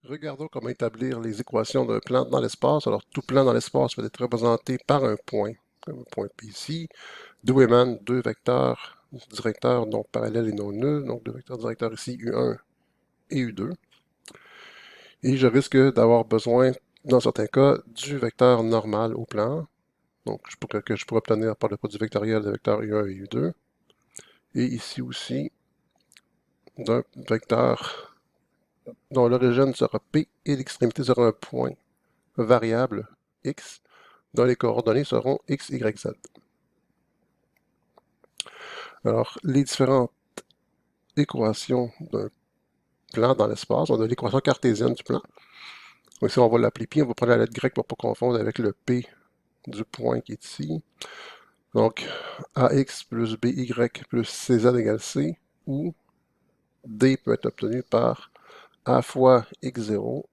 Regardons comment établir les équations d'un plan dans l'espace. Alors, tout plan dans l'espace va être représenté par un point, comme un point P ici, d'où émanent deux vecteurs directeurs donc parallèles et non nuls, donc deux vecteurs directeurs ici, U1 et U2. Et je risque d'avoir besoin, dans certains cas, du vecteur normal au plan, donc que je pourrais obtenir par le produit vectoriel des vecteurs U1 et U2. Et ici aussi, d'un vecteur dont l'origine sera P et l'extrémité sera un point variable X, dont les coordonnées seront X, Y, Z. Alors, les différentes équations d'un plan dans l'espace, on a l'équation cartésienne du plan. Donc ici, on va l'appeler pi, on va prendre la lettre grecque pour ne pas confondre avec le P du point qui est ici. Donc, AX plus BY plus CZ égale C, où D peut être obtenu par A fois X0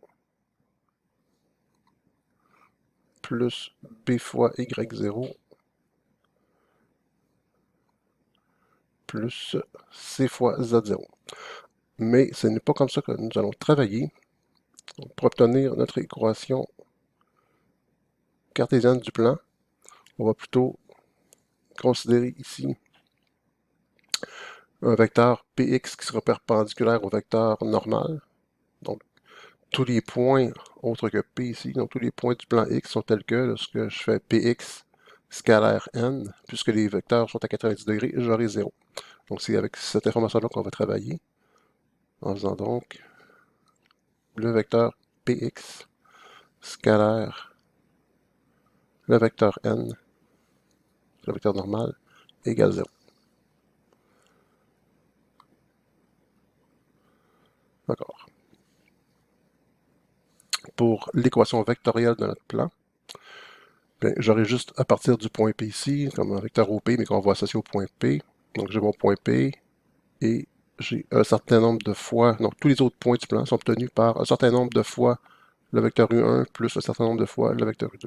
plus B fois Y0 plus C fois Z0. Mais ce n'est pas comme ça que nous allons travailler. Donc, pour obtenir notre équation cartésienne du plan, on va plutôt considérer ici un vecteur Px qui sera perpendiculaire au vecteur normal. Donc, tous les points autres que P ici, donc tous les points du plan X sont tels que lorsque je fais Px scalaire n, puisque les vecteurs sont à 90 degrés, j'aurai 0. Donc, c'est avec cette information-là qu'on va travailler, en faisant donc le vecteur Px scalaire le vecteur n, le vecteur normal, égale 0. D'accord. Pour l'équation vectorielle de notre plan, j'aurai juste à partir du point P ici, comme un vecteur OP, mais qu'on va associer au point P. Donc j'ai mon point P et j'ai un certain nombre de fois, donc tous les autres points du plan sont obtenus par un certain nombre de fois le vecteur U1 plus un certain nombre de fois le vecteur U2.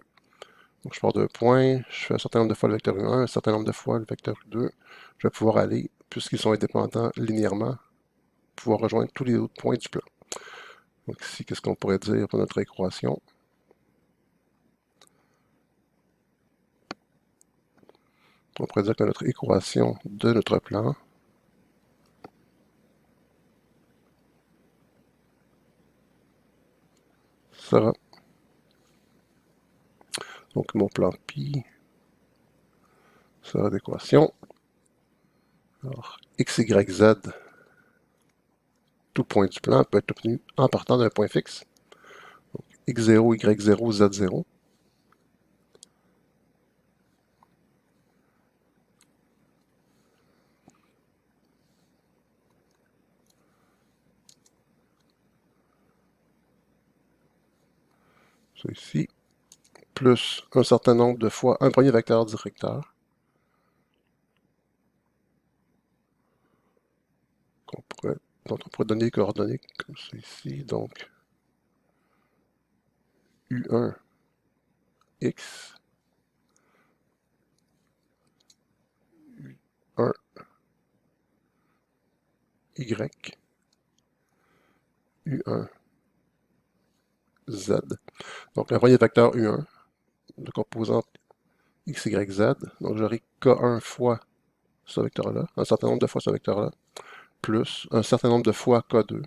Donc je pars d'un point, je fais un certain nombre de fois le vecteur U1, un certain nombre de fois le vecteur U2. Je vais pouvoir aller, puisqu'ils sont indépendants linéairement, pouvoir rejoindre tous les autres points du plan. Donc ici, qu'est-ce qu'on pourrait dire pour notre équation? On pourrait dire que notre équation de notre plan sera, donc mon plan pi sera d'équation. Alors, x, y, z, tout point du plan peut être obtenu en partant d'un point fixe. Donc, x0, y0, z0. Ça ici, plus un certain nombre de fois un premier vecteur directeur dont on pourrait donner les coordonnées comme ça ici. Donc, U1, X, U1, Y, U1, Z. Donc, un premier vecteur U1 de composante X, Y, Z. Donc, j'aurai K1 fois ce vecteur-là, un certain nombre de fois ce vecteur-là, plus un certain nombre de fois K2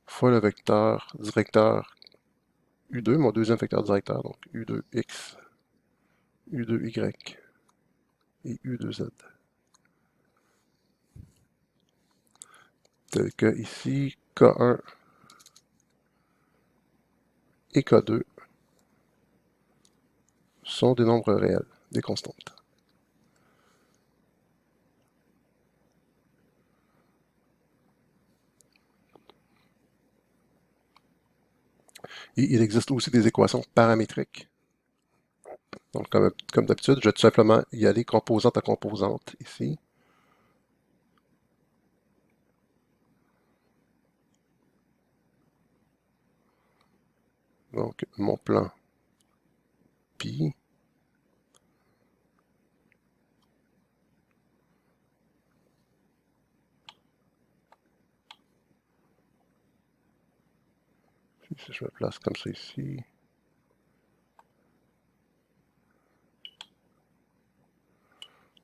fois le vecteur directeur U2, mon deuxième vecteur directeur, donc U2X, U2Y et U2Z. Tel que ici, K1 et K2 sont des nombres réels, des constantes. Et il existe aussi des équations paramétriques. Donc, comme d'habitude, je vais tout simplement y aller composante à composante ici. Donc, mon plan pi Si je me place comme ça ici,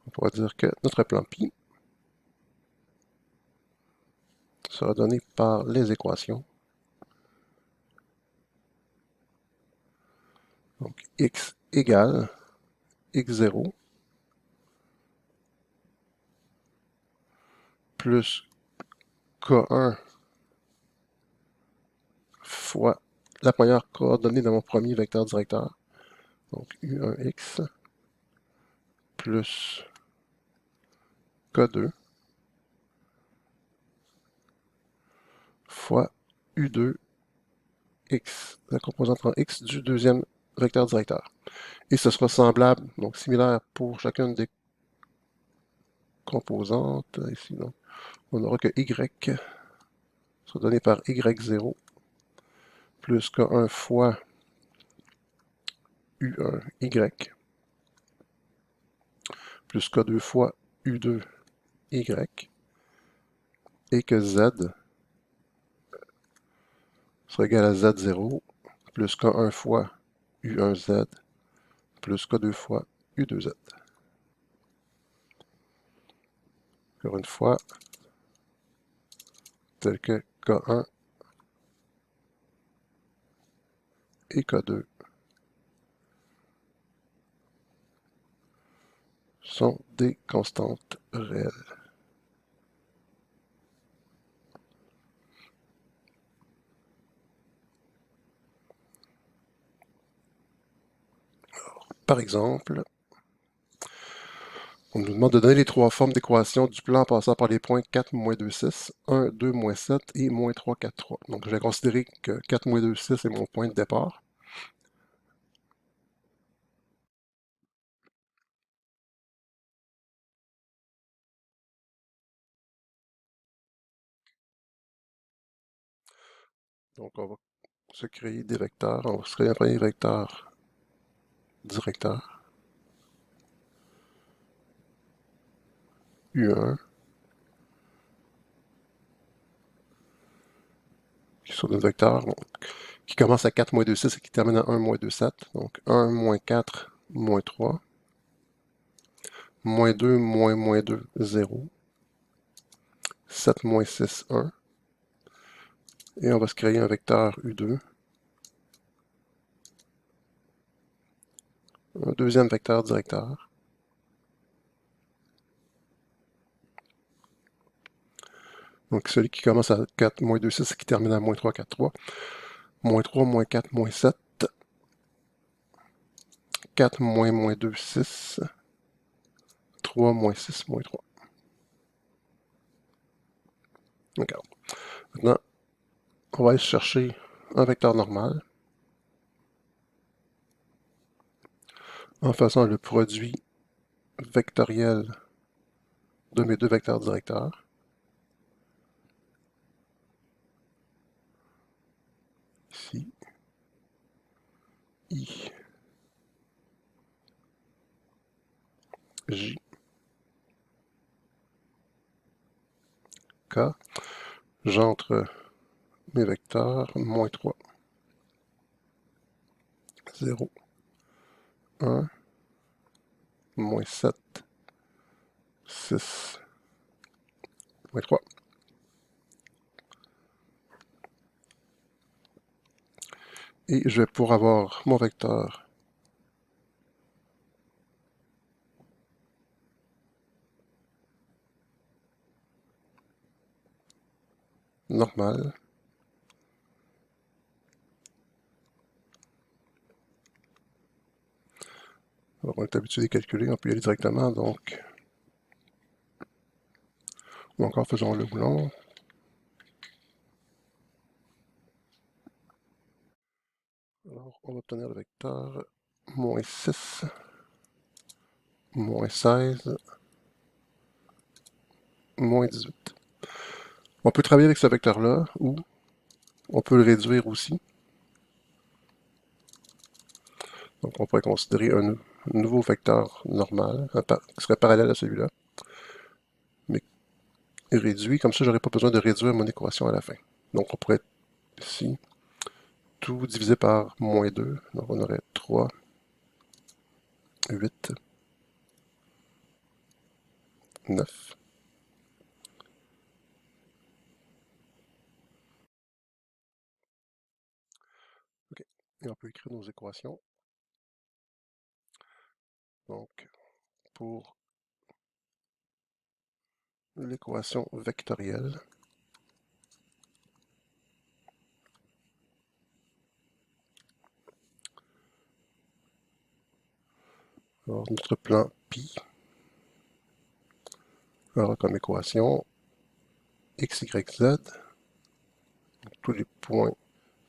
on pourra dire que notre plan pi sera donné par les équations. Donc, x égale x0 plus k1 fois la première coordonnée de mon premier vecteur directeur, donc u1x, plus k2 fois u2x, la composante en x du deuxième vecteur directeur. Et ce sera semblable, donc similaire pour chacune des composantes. Ici, donc, on n'aura que y sera donné par y0 plus k1 fois u1y plus k2 fois u2y et que z sera égal à z0 plus k1 fois u1z plus k2 fois u2z. Encore une fois, tel que k1 et k2 sont des constantes réelles. Par exemple, on nous demande de donner les trois formes d'équation du plan passant par les points 4, moins 2, 6, 1, 2, moins 7 et moins 3, 4, 3. Donc, je vais considérer que 4, moins 2, 6 est mon point de départ. Donc, on va se créer des vecteurs. On va se créer un premier vecteur directeur, U1, qui sont des vecteurs qui commence à 4, moins 2, 6 et qui termine à 1, moins 2, 7. Donc, 1, moins 4, moins 3. Moins 2, moins 2, 0. 7, moins 6, 1. Et on va se créer un vecteur U2. Un deuxième vecteur directeur. Donc, celui qui commence à 4, moins 2, 6 et qui termine à moins 3, 4, 3. Moins 3, moins 4, moins 7. 4, moins 2, 6. 3, moins 6, moins 3. D'accord. Maintenant, on va aller chercher un vecteur normal en faisant le produit vectoriel de mes deux vecteurs directeurs. Ici, I, J, K. J'entre mes vecteurs, moins 3, 0, 1, moins 7, 6, moins 3. Et je vais pour avoir mon vecteur normal. Alors, on est habitué de calculer, on peut y aller directement, donc, ou encore faisons le boulon. Alors, on va obtenir le vecteur moins 6, moins 16, moins 18. On peut travailler avec ce vecteur-là, ou on peut le réduire aussi. Donc, on pourrait considérer un nouveau vecteur normal, qui serait parallèle à celui-là, mais réduit. Comme ça, je n'aurais pas besoin de réduire mon équation à la fin. Donc, on pourrait ici tout divisé par moins 2. Donc on aurait 3, 8, 9. OK. Et on peut écrire nos équations. Donc, pour l'équation vectorielle, alors notre plan pi aura comme équation x, y, z. Tous les points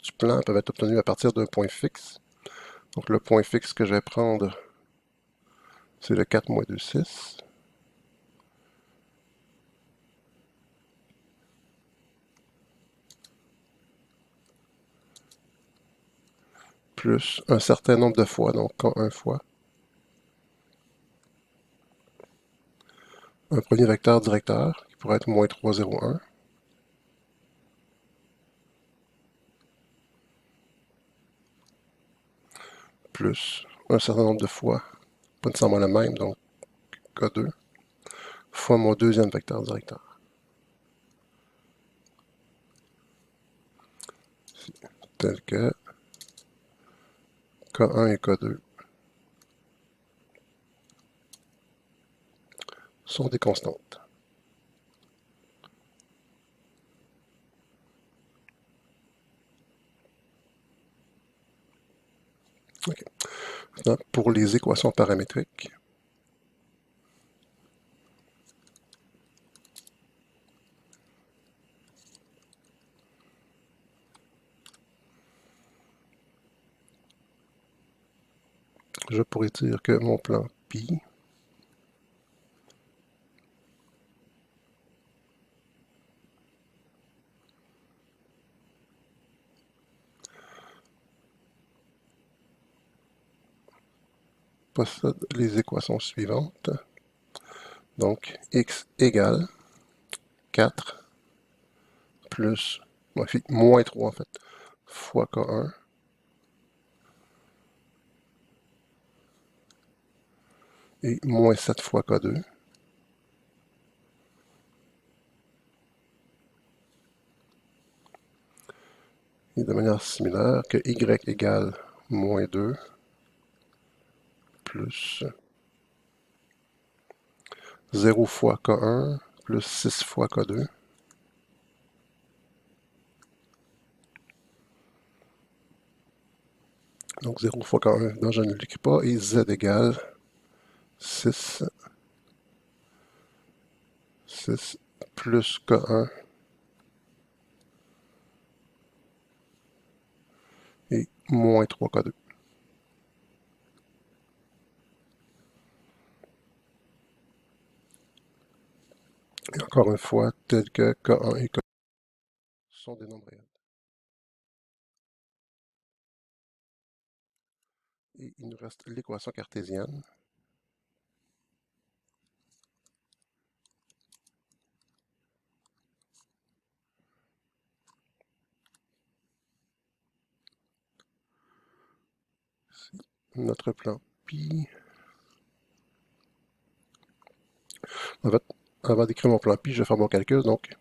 du plan peuvent être obtenus à partir d'un point fixe. Donc le point fixe que je vais prendre, c'est le 4 moins 2, 6. Plus un certain nombre de fois, donc un fois. Un premier vecteur directeur, qui pourrait être moins 3, 0, 1. Plus un certain nombre de fois, pas nécessairement le même, donc K2, fois mon deuxième vecteur directeur. Tel que K1 et K2 sont des constantes. Okay. Maintenant, pour les équations paramétriques, je pourrais dire que mon plan pi possède les équations suivantes. Donc, x égale 4 plus, moins 3 en fait, fois K1 et moins 7 fois K2. Et de manière similaire que y égale moins 2 plus 0 fois K1 plus 6 fois K2. Donc 0 fois K1, non, je ne l'écris pas, et z égale 6, 6 plus K1 et moins 3 K2. Et encore une fois, tel que K1 et K2 sont des nombres réels. Et il nous reste l'équation cartésienne. Notre plan pi. En fait, avant d'écrire mon plan pi, je vais faire mon calcul. Donc,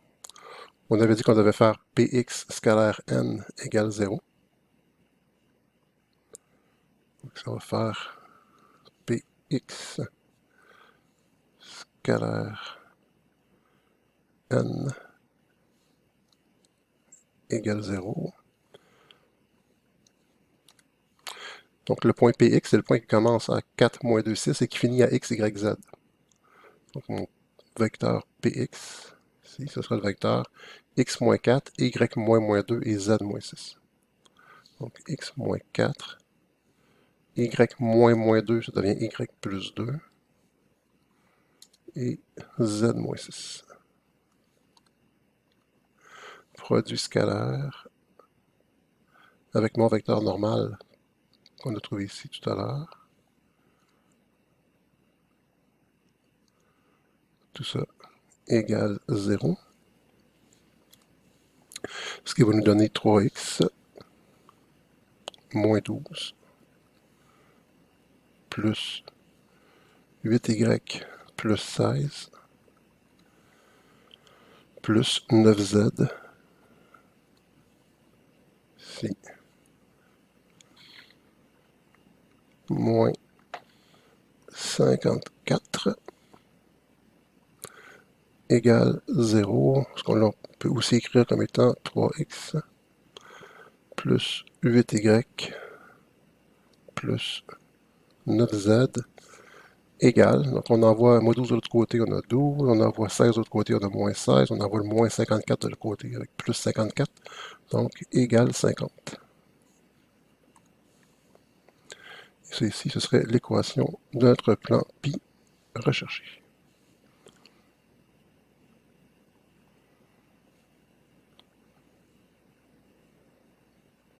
on avait dit qu'on devait faire px scalaire n égale 0. Donc, ça va faire px scalaire n égale 0. Donc, le point px, c'est le point qui commence à 4 moins 2, 6 et qui finit à x, y, z. Donc, mon vecteur px, ici, ce sera le vecteur x moins 4, y moins 2 et z moins 6. Donc, x moins 4, y moins 2, ça devient y plus 2, et z moins 6. Produit scalaire avec mon vecteur normal qu'on a trouvé ici tout à l'heure. Tout ça égale 0. Ce qui va nous donner 3x moins 12 plus 8y plus 16 plus 9z ici moins 54 égale 0, ce qu'on peut aussi écrire comme étant 3x plus 8y plus 9z égale, donc on envoie moins 12 de l'autre côté, on a 12, on envoie 16 de l'autre côté, on a moins 16, on envoie le moins 54 de l'autre côté avec plus 54, donc égale 50. Et ça ici, ce serait l'équation de notre plan pi recherché.